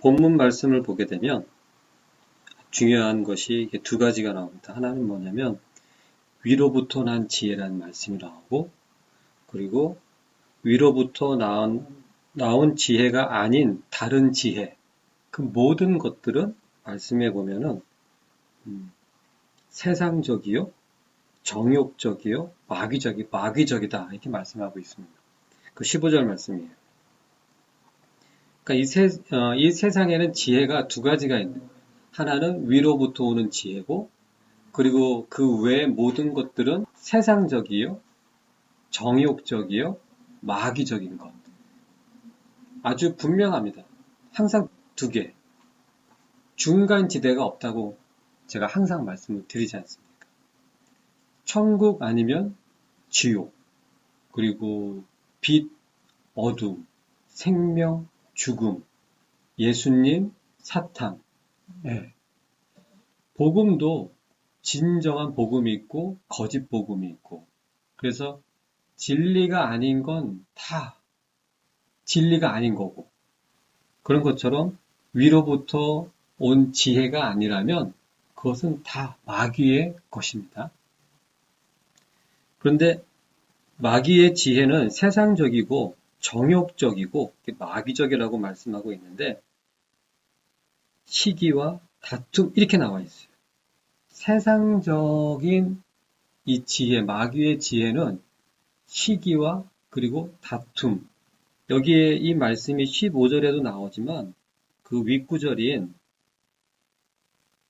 본문 말씀을 보게 되면 중요한 것이 두 가지가 나옵니다. 하나는 뭐냐면 위로부터 난 지혜라는 말씀이 나오고, 그리고 위로부터 나온 지혜가 아닌 다른 지혜, 그 모든 것들은 말씀해 보면은 세상적이요, 정욕적이요, 마귀적이다 이렇게 말씀하고 있습니다. 그 15절 말씀이에요. 그러니까 이 세상에는 지혜가 두 가지가 있는 거예요. 하나는 위로부터 오는 지혜고, 그리고 그 외의 모든 것들은 세상적이요, 정욕적이요, 마귀적인 것. 아주 분명합니다. 항상 두 개. 중간 지대가 없다고 제가 항상 말씀을 드리지 않습니까? 천국 아니면 지옥, 그리고 빛, 어둠, 생명, 죽음, 예수님, 사탄. 네. 복음도 진정한 복음이 있고 거짓 복음이 있고, 그래서 진리가 아닌 건 다 진리가 아닌 거고, 그런 것처럼 위로부터 온 지혜가 아니라면 그것은 다 마귀의 것입니다. 그런데 마귀의 지혜는 세상적이고 정욕적이고 마귀적이라고 말씀하고 있는데, 시기와 다툼 이렇게 나와 있어요. 세상적인 이 지혜, 마귀의 지혜는 시기와 그리고 다툼. 여기에 이 말씀이 15절에도 나오지만 그 윗구절인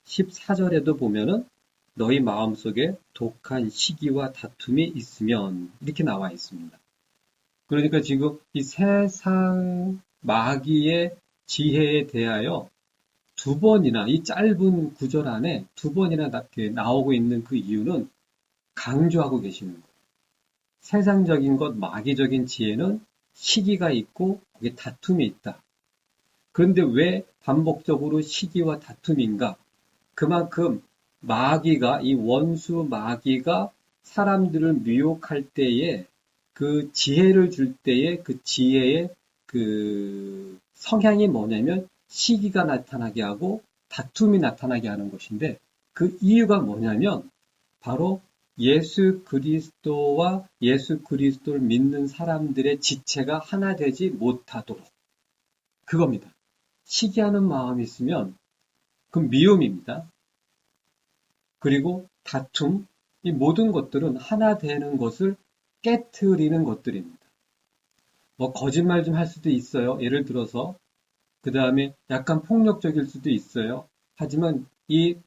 14절에도 보면은 너희 마음속에 독한 시기와 다툼이 있으면 이렇게 나와 있습니다. 그러니까 지금 이 세상 마귀의 지혜에 대하여 두 번이나 이 짧은 구절 안에 두 번이나 나오고 있는 그 이유는 강조하고 계시는 거예요. 세상적인 것, 마귀적인 지혜는 시기가 있고 거기에 다툼이 있다. 그런데 왜 반복적으로 시기와 다툼인가? 그만큼 마귀가, 이 원수 마귀가 사람들을 미혹할 때에 그 지혜를 줄 때에 그 지혜의 그 성향이 뭐냐면 시기가 나타나게 하고 다툼이 나타나게 하는 것인데, 그 이유가 뭐냐면 바로 예수 그리스도와 예수 그리스도를 믿는 사람들의 지체가 하나 되지 못하도록, 그겁니다. 시기하는 마음이 있으면 그 미움입니다. 그리고 다툼, 이 모든 것들은 하나 되는 것을 깨트리는 것들입니다. 뭐 거짓말 좀 할 수도 있어요. 예를 들어서 그 다음에 약간 폭력적일 수도 있어요. 하지만 이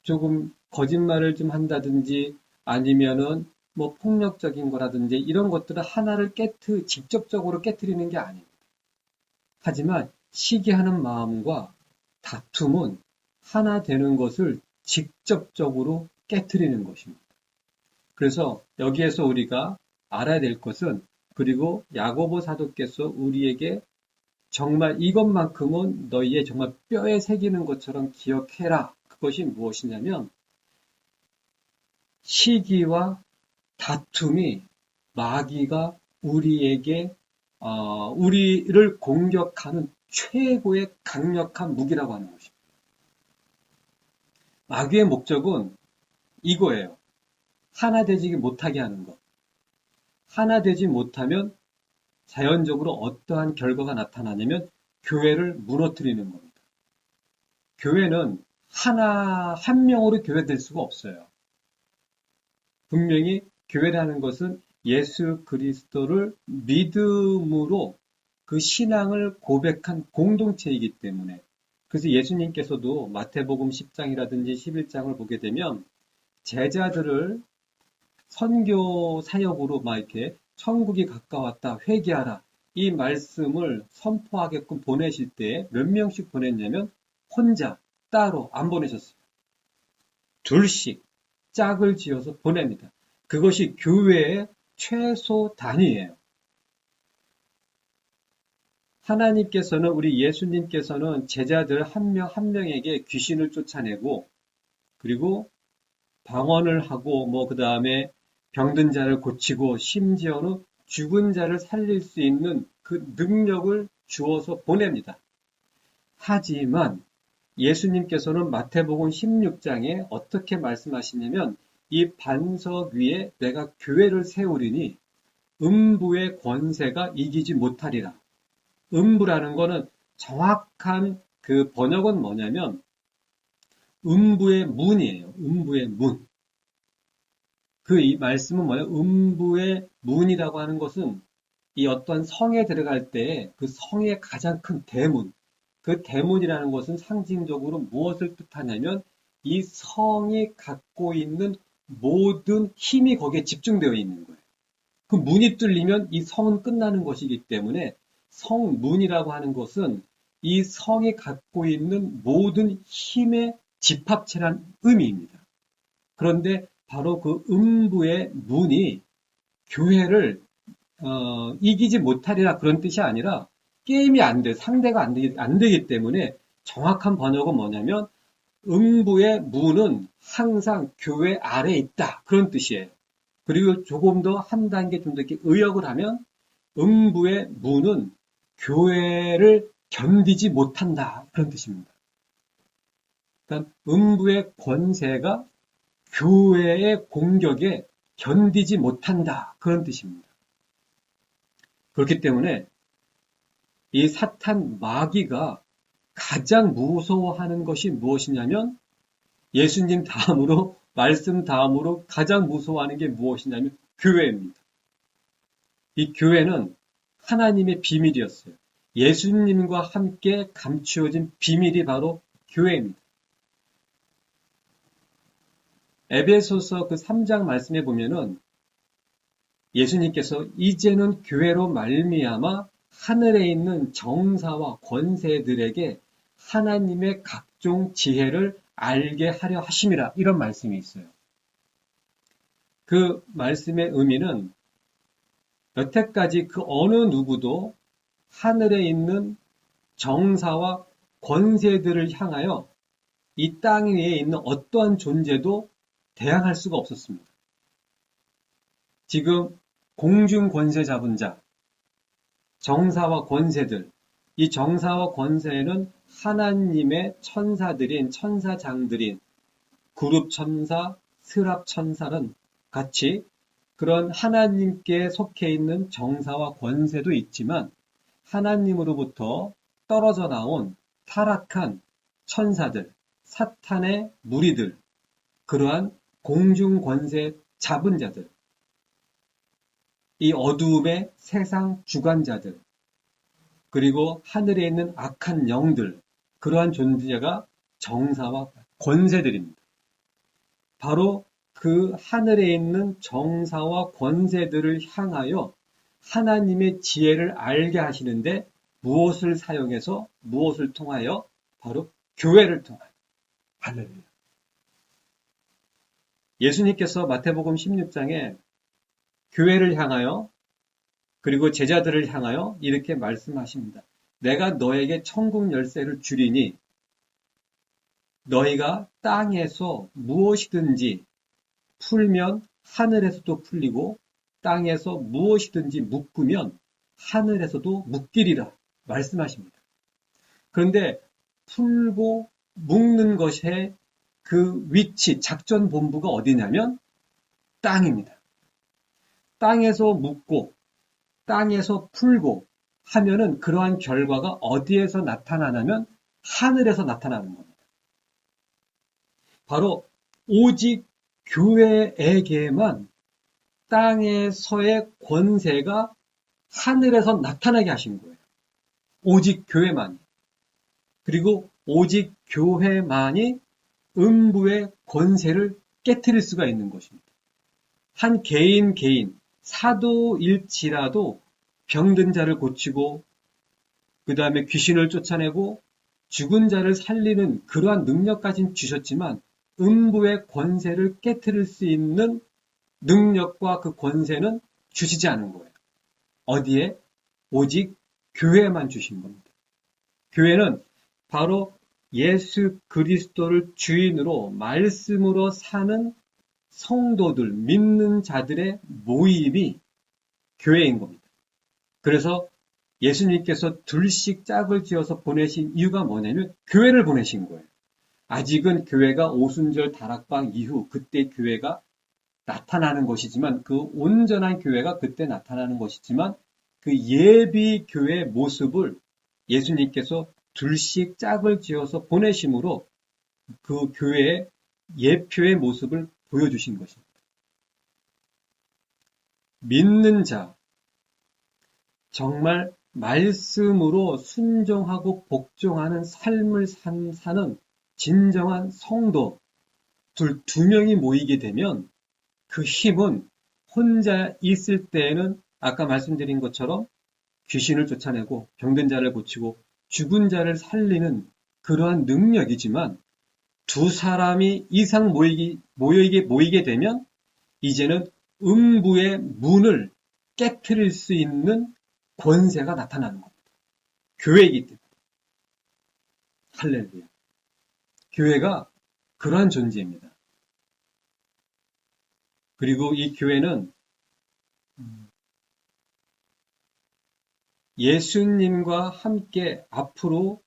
조금 거짓말을 좀 한다든지 아니면은 뭐 폭력적인 거라든지 이런 것들은 하나를 직접적으로 깨트리는 게 아닙니다. 하지만 시기하는 마음과 다툼은 하나 되는 것을 직접적으로 깨트리는 것입니다. 그래서 여기에서 우리가 알아야 될 것은, 그리고 야고보 사도께서 우리에게 정말 이것만큼은 너희의 정말 뼈에 새기는 것처럼 기억해라. 그것이 무엇이냐면 시기와 다툼이 마귀가 우리에게 우리를 공격하는 최고의 강력한 무기라고 하는 것입니다. 마귀의 목적은 이거예요. 하나 되지 못하게 하는 것. 하나 되지 못하면 자연적으로 어떠한 결과가 나타나냐면 교회를 무너뜨리는 겁니다. 교회는 한 명으로 교회될 수가 없어요. 분명히 교회라는 것은 예수 그리스도를 믿음으로 그 신앙을 고백한 공동체이기 때문에, 그래서 예수님께서도 마태복음 10장이라든지 11장을 보게 되면 제자들을 선교 사역으로 막 이렇게 천국이 가까웠다, 회개하라, 이 말씀을 선포하게끔 보내실 때 몇 명씩 보냈냐면 혼자 따로 안 보내셨어요. 둘씩 짝을 지어서 보냅니다. 그것이 교회의 최소 단위예요. 하나님께서는, 우리 예수님께서는 제자들 한 명 한 명에게 귀신을 쫓아내고, 그리고 방언을 하고, 그 다음에 병든 자를 고치고, 심지어는 죽은 자를 살릴 수 있는 그 능력을 주어서 보냅니다. 하지만 예수님께서는 마태복음 16장에 어떻게 말씀하시냐면 이 반석 위에 내가 교회를 세우리니 음부의 권세가 이기지 못하리라. 음부라는 거는 정확한 그 번역은 뭐냐면 음부의 문이에요. 음부의 문. 이 말씀은 뭐예요? 음부의 문이라고 하는 것은 이 어떤 성에 들어갈 때 그 성의 가장 큰 대문, 그 대문이라는 것은 상징적으로 무엇을 뜻하냐면 이 성이 갖고 있는 모든 힘이 거기에 집중되어 있는 거예요. 그 문이 뚫리면 이 성은 끝나는 것이기 때문에 성문이라고 하는 것은 이 성이 갖고 있는 모든 힘의 집합체란 의미입니다. 그런데 바로 그 음부의 문이 교회를 이기지 못하리라 그런 뜻이 아니라 게임이 안 돼, 상대가 안 되기 때문에 정확한 번역은 뭐냐면 음부의 문은 항상 교회 아래에 있다 그런 뜻이에요. 그리고 조금 더 한 단계 좀 더 이렇게 의역을 하면 음부의 문은 교회를 견디지 못한다 그런 뜻입니다. 그러니까 음부의 권세가 교회의 공격에 견디지 못한다 그런 뜻입니다. 그렇기 때문에 이 사탄 마귀가 가장 무서워하는 것이 무엇이냐면 예수님 다음으로 말씀 다음으로 가장 무서워하는 게 무엇이냐면 교회입니다. 이 교회는 하나님의 비밀이었어요. 예수님과 함께 감추어진 비밀이 바로 교회입니다. 에베소서 그 3장 말씀에 보면은 예수님께서 이제는 교회로 말미암아 하늘에 있는 정사와 권세들에게 하나님의 각종 지혜를 알게 하려 하심이라 이런 말씀이 있어요. 그 말씀의 의미는 여태까지 그 어느 누구도 하늘에 있는 정사와 권세들을 향하여 이 땅 위에 있는 어떠한 존재도 대항할 수가 없었습니다. 지금 공중 권세 잡은 자, 정사와 권세들, 이 정사와 권세는 하나님의 천사들인 천사장들인 그룹 천사, 스랍 천사는 같이 그런 하나님께 속해 있는 정사와 권세도 있지만 하나님으로부터 떨어져 나온 타락한 천사들, 사탄의 무리들, 그러한 공중 권세 잡은 자들, 이 어두움의 세상 주관자들, 그리고 하늘에 있는 악한 영들, 그러한 존재가 정사와 권세들입니다. 바로 그 하늘에 있는 정사와 권세들을 향하여 하나님의 지혜를 알게 하시는데 무엇을 사용해서 무엇을 통하여 바로 교회를 통하여 할렐루야. 예수님께서 마태복음 16장에 교회를 향하여 그리고 제자들을 향하여 이렇게 말씀하십니다. 내가 너에게 천국 열쇠를 주리니 너희가 땅에서 무엇이든지 풀면 하늘에서도 풀리고 땅에서 무엇이든지 묶으면 하늘에서도 묶이리라 말씀하십니다. 그런데 풀고 묶는 것의 그 위치, 작전 본부가 어디냐면 땅입니다. 땅에서 묶고 땅에서 풀고 하면은 그러한 결과가 어디에서 나타나냐면 하늘에서 나타나는 겁니다. 바로 오직 교회에게만 땅에서의 권세가 하늘에서 나타나게 하신 거예요. 오직 교회만이. 그리고 오직 교회만이 음부의 권세를 깨트릴 수가 있는 것입니다. 한 개인 사도일지라도 병든 자를 고치고 그 다음에 귀신을 쫓아내고 죽은 자를 살리는 그러한 능력까지는 주셨지만 음부의 권세를 깨트릴 수 있는 능력과 그 권세는 주시지 않은 거예요. 어디에? 오직 교회만 주신 겁니다. 교회는 바로 예수 그리스도를 주인으로 말씀으로 사는 성도들, 믿는 자들의 모임이 교회인 겁니다. 그래서 예수님께서 둘씩 짝을 지어서 보내신 이유가 뭐냐면 교회를 보내신 거예요. 아직은 교회가 오순절 다락방 이후 그때 교회가 나타나는 것이지만 그 온전한 교회가 그때 나타나는 것이지만 그 예비 교회의 모습을 예수님께서 둘씩 짝을 지어서 보내심으로 그 교회의 예표의 모습을 보여주신 것입니다. 믿는 자, 정말 말씀으로 순종하고 복종하는 삶을 사는 진정한 성도 두 명이 모이게 되면 그 힘은 혼자 있을 때에는 아까 말씀드린 것처럼 귀신을 쫓아내고 병든 자를 고치고 죽은 자를 살리는 그러한 능력이지만 두 사람이 이상 모이게 되면 이제는 음부의 문을 깨트릴 수 있는 권세가 나타나는 겁니다. 교회이기 때문에. 할렐루야. 교회가 그러한 존재입니다. 그리고 이 교회는 예수님과 함께 앞으로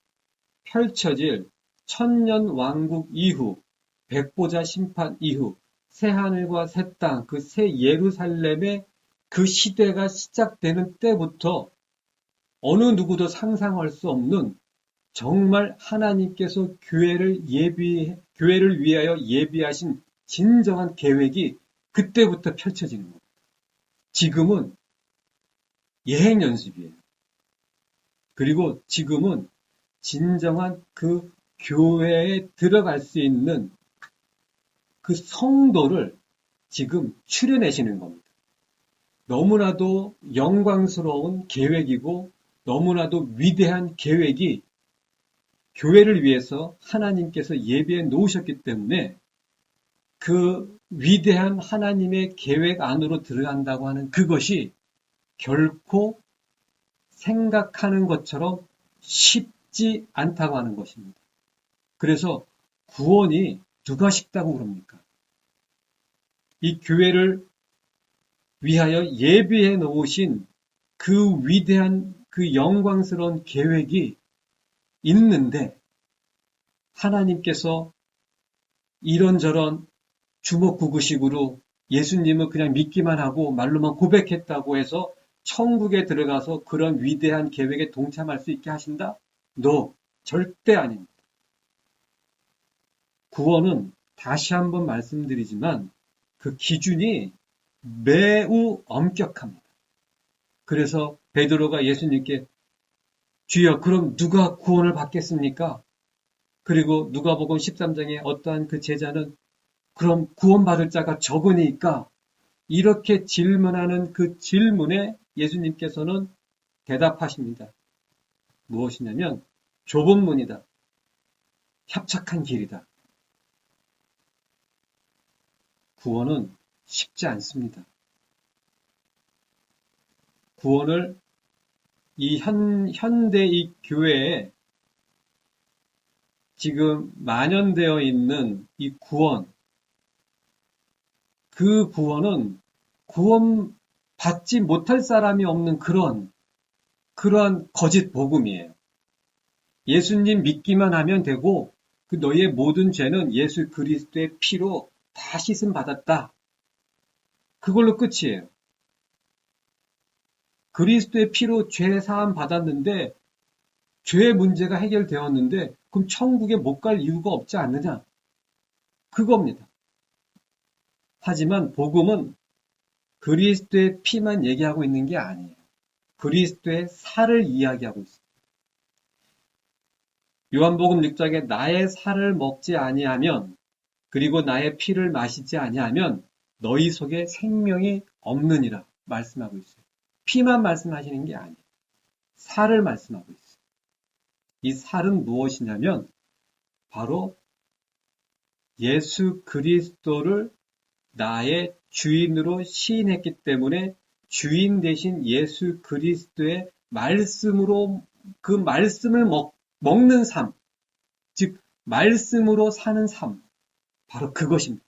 펼쳐질 천년 왕국 이후, 백보자 심판 이후, 새하늘과 새 땅, 그 새 예루살렘의 그 시대가 시작되는 때부터 어느 누구도 상상할 수 없는 정말 하나님께서 교회를 위하여 예비하신 진정한 계획이 그때부터 펼쳐지는 겁니다. 지금은 예행 연습이에요. 그리고 지금은 진정한 그 교회에 들어갈 수 있는 그 성도를 지금 추려내시는 겁니다. 너무나도 영광스러운 계획이고 너무나도 위대한 계획이 교회를 위해서 하나님께서 예비해 놓으셨기 때문에 그 위대한 하나님의 계획 안으로 들어간다고 하는 그것이 결코 생각하는 것처럼 쉽지 않다고 하는 것입니다. 그래서 구원이 누가 쉽다고 그럽니까? 이 교회를 위하여 예비해 놓으신 그 위대한 그 영광스러운 계획이 있는데 하나님께서 이런저런 주먹구구식으로 예수님을 그냥 믿기만 하고 말로만 고백했다고 해서 천국에 들어가서 그런 위대한 계획에 동참할 수 있게 하신다? No, 절대 아닙니다. 구원은 다시 한번 말씀드리지만 그 기준이 매우 엄격합니다. 그래서 베드로가 예수님께 주여 그럼 누가 구원을 받겠습니까? 그리고 누가복음 13장에 어떠한 그 제자는 그럼 구원받을 자가 적으니까 이렇게 질문하는 그 질문에 예수님께서는 대답하십니다. 무엇이냐면 좁은 문이다. 협착한 길이다. 구원은 쉽지 않습니다. 구원을 이 현대 이 교회에 지금 만연되어 있는 이 구원, 그 구원은 구원받지 못할 사람이 없는 그러한 거짓 복음이에요. 예수님 믿기만 하면 되고 그 너희의 모든 죄는 예수 그리스도의 피로 다 씻음 받았다. 그걸로 끝이에요. 그리스도의 피로 죄 사함 받았는데 죄의 문제가 해결되었는데 그럼 천국에 못 갈 이유가 없지 않느냐? 그겁니다. 하지만 복음은 그리스도의 피만 얘기하고 있는 게 아니에요. 그리스도의 살을 이야기하고 있습니다. 요한복음 6장에 나의 살을 먹지 아니하면 그리고 나의 피를 마시지 아니하면 너희 속에 생명이 없느니라 말씀하고 있어요. 피만 말씀하시는 게 아니에요. 살을 말씀하고 있어요. 이 살은 무엇이냐면 바로 예수 그리스도를 나의 주인으로 시인했기 때문에 주인 대신 예수 그리스도의 말씀으로 그 말씀을 먹는 삶, 즉 말씀으로 사는 삶, 바로 그것입니다.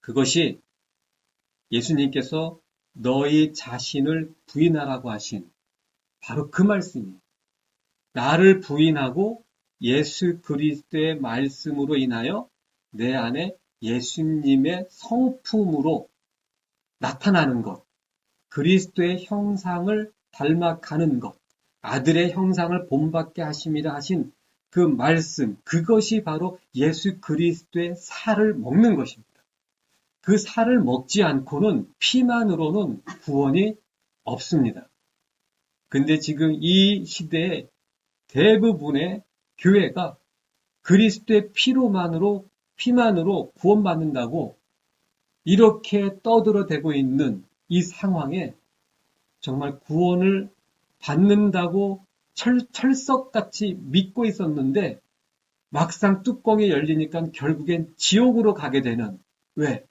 그것이 예수님께서 너희 자신을 부인하라고 하신 바로 그 말씀이에요. 나를 부인하고 예수 그리스도의 말씀으로 인하여 내 안에 예수님의 성품으로 나타나는 것, 그리스도의 형상을 닮아가는 것, 아들의 형상을 본받게 하심이라 하신 그 말씀, 그것이 바로 예수 그리스도의 살을 먹는 것입니다. 그 살을 먹지 않고는 피만으로는 구원이 없습니다. 근데 지금 이 시대에 대부분의 교회가 그리스도의 피만으로 구원받는다고 이렇게 떠들어대고 있는 이 상황에 정말 구원을 받는다고 철석같이 믿고 있었는데 막상 뚜껑이 열리니까 결국엔 지옥으로 가게 되는, 왜?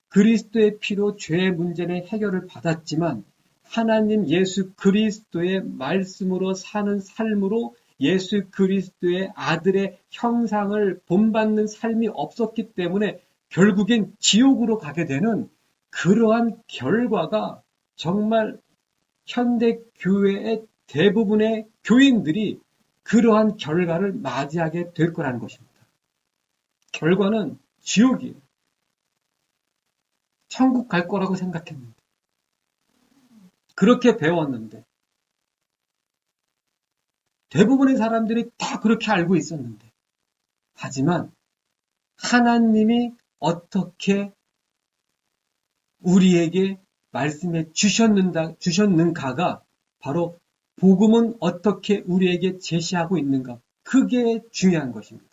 그리스도의 피로 죄의 문제는 해결을 받았지만 하나님 예수 그리스도의 말씀으로 사는 삶으로 예수 그리스도의 아들의 형상을 본받는 삶이 없었기 때문에 결국엔 지옥으로 가게 되는 그러한 결과가 정말 현대 교회의 대부분의 교인들이 그러한 결과를 맞이하게 될 거라는 것입니다. 결과는 지옥이에요. 천국 갈 거라고 생각했는데, 그렇게 배웠는데, 대부분의 사람들이 다 그렇게 알고 있었는데, 하지만 하나님이 어떻게 우리에게 말씀해 주셨는가가 바로 복음은 어떻게 우리에게 제시하고 있는가, 그게 중요한 것입니다.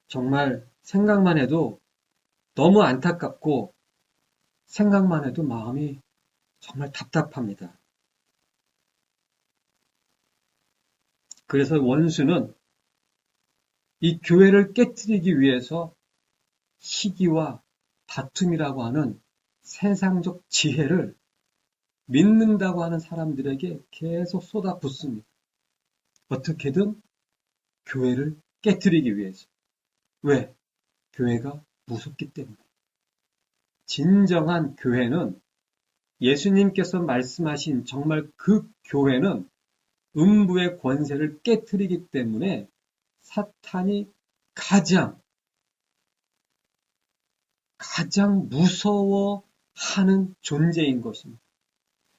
정말 생각만 해도 너무 안타깝고 생각만 해도 마음이 정말 답답합니다. 그래서 원수는 이 교회를 깨뜨리기 위해서 시기와 다툼이라고 하는 세상적 지혜를 믿는다고 하는 사람들에게 계속 쏟아붓습니다. 어떻게든 교회를 깨뜨리기 위해서. 왜? 교회가 무섭기 때문에. 진정한 교회는 예수님께서 말씀하신 정말 그 교회는 음부의 권세를 깨뜨리기 때문에 사탄이 가장 무서워하는 존재인 것입니다.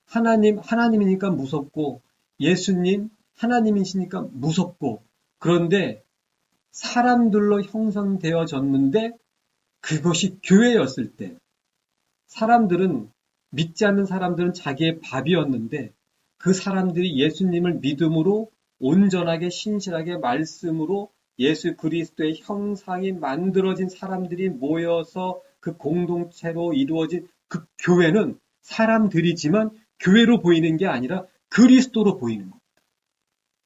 하나님이니까 무섭고 예수님 하나님이시니까 무섭고, 그런데 사람들로 형성되어졌는데 그것이 교회였을 때 믿지 않는 사람들은 자기의 밥이었는데 그 사람들이 예수님을 믿음으로 온전하게 신실하게 말씀으로 예수 그리스도의 형상이 만들어진 사람들이 모여서 그 공동체로 이루어진 그 교회는 사람들이지만 교회로 보이는 게 아니라 그리스도로 보이는 겁니다.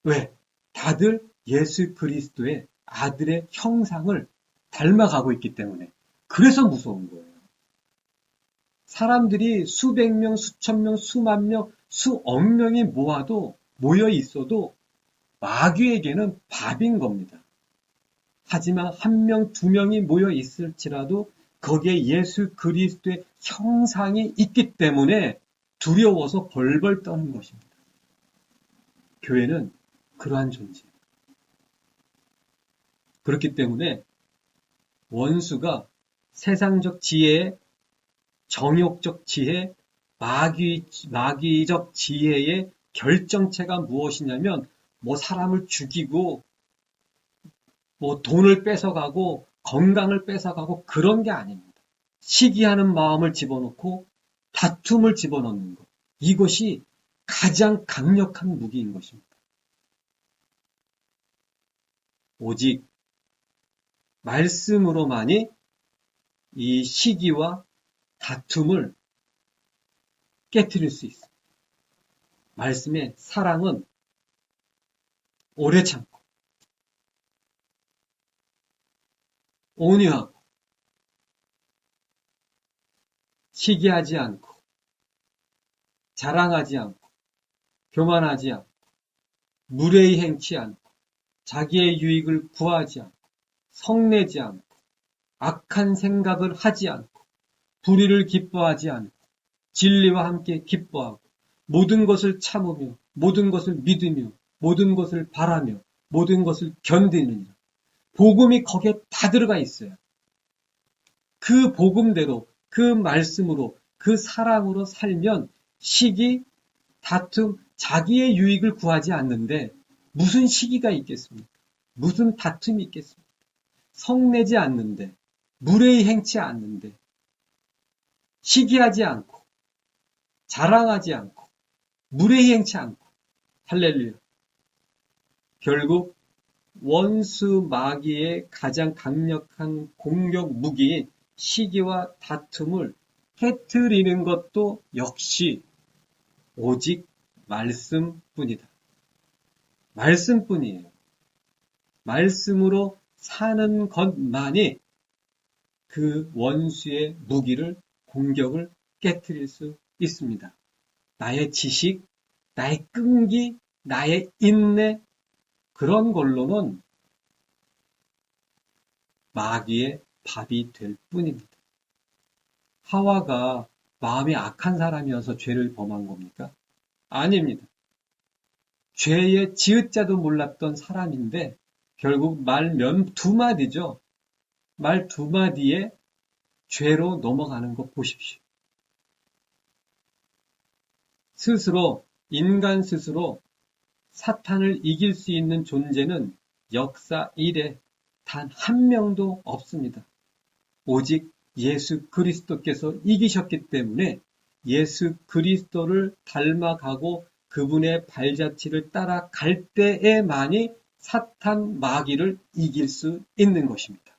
왜? 다들 예수 그리스도의 아들의 형상을 닮아가고 있기 때문에. 그래서 무서운 거예요. 사람들이 수백 명, 수천 명, 수만 명, 수억 명이 모여 있어도 마귀에게는 밥인 겁니다. 하지만 한 명, 두 명이 모여 있을지라도 거기에 예수 그리스도의 형상이 있기 때문에 두려워서 벌벌 떠는 것입니다. 교회는 그러한 존재예요. 그렇기 때문에 원수가 세상적 지혜, 정욕적 지혜, 마귀적 지혜의 결정체가 무엇이냐면 사람을 죽이고 돈을 뺏어가고 건강을 뺏어가고 그런 게 아닙니다. 시기하는 마음을 집어넣고 다툼을 집어넣는 것. 이것이 가장 강력한 무기인 것입니다. 오직 말씀으로만이 이 시기와 다툼을 깨트릴 수 있습니다. 말씀의 사랑은 오래 참고 온유하고 시기하지 않고 자랑하지 않고 교만하지 않고 무례히 행치 않고 자기의 유익을 구하지 않고 성내지 않고 악한 생각을 하지 않고 불의를 기뻐하지 않고 진리와 함께 기뻐하고 모든 것을 참으며 모든 것을 믿으며 모든 것을 바라며 모든 것을 견디느니라. 복음이 거기에 다 들어가 있어요. 그 복음대로 그 말씀으로 그 사랑으로 살면 시기, 다툼, 자기의 유익을 구하지 않는데 무슨 시기가 있겠습니까? 무슨 다툼이 있겠습니까? 성내지 않는데, 무례히 행치 않는데, 시기하지 않고, 자랑하지 않고, 무례히 행치 않고, 할렐루야. 결국 원수 마귀의 가장 강력한 공격 무기인 시기와 다툼을 깨트리는 것도 역시 오직 말씀뿐이다. 말씀뿐이에요. 말씀으로 사는 것만이 그 원수의 무기를, 공격을 깨트릴 수 있습니다. 나의 지식, 나의 끈기, 나의 인내, 그런 걸로는 마귀의 밥이 될 뿐입니다. 하와가 마음이 악한 사람이어서 죄를 범한 겁니까? 아닙니다. 죄의 지읒자도 몰랐던 사람인데 결국 말 두 마디죠. 말 두 마디에 죄로 넘어가는 거 보십시오. 인간 스스로 사탄을 이길 수 있는 존재는 역사 이래 단 한 명도 없습니다. 오직 예수 그리스도께서 이기셨기 때문에 예수 그리스도를 닮아가고 그분의 발자취를 따라갈 때에만이 사탄 마귀를 이길 수 있는 것입니다.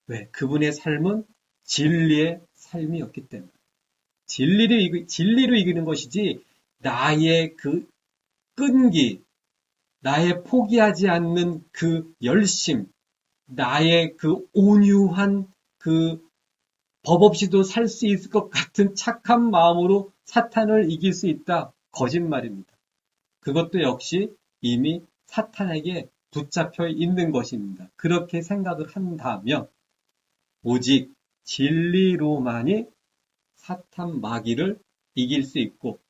왜? 그분의 삶은 진리의 삶이었기 때문에. 진리로 이기는 것이지 나의 그 끈기, 나의 포기하지 않는 그 열심, 나의 그 온유한 그 법 없이도 살 수 있을 것 같은 착한 마음으로 사탄을 이길 수 있다. 거짓말입니다. 그것도 역시 이미 사탄에게 붙잡혀 있는 것입니다. 그렇게 생각을 한다면 오직 진리로만이 사탄 마귀를 이길 수 있고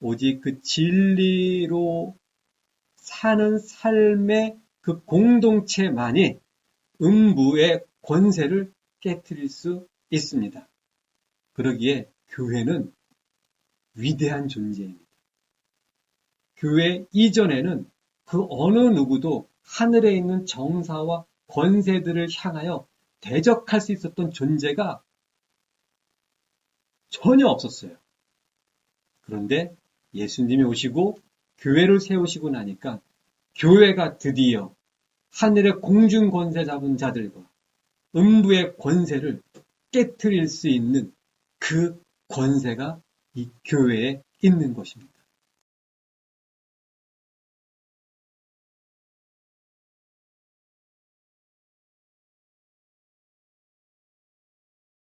오직 그 진리로 사는 삶의 그 공동체만이 음부의 권세를 깨트릴 수 있습니다. 그러기에 교회는 위대한 존재입니다. 교회 이전에는 그 어느 누구도 하늘에 있는 정사와 권세들을 향하여 대적할 수 있었던 존재가 전혀 없었어요. 그런데 예수님이 오시고 교회를 세우시고 나니까 교회가 드디어 하늘의 공중 권세 잡은 자들과 음부의 권세를 깨트릴 수 있는 그 권세가 이 교회에 있는 것입니다.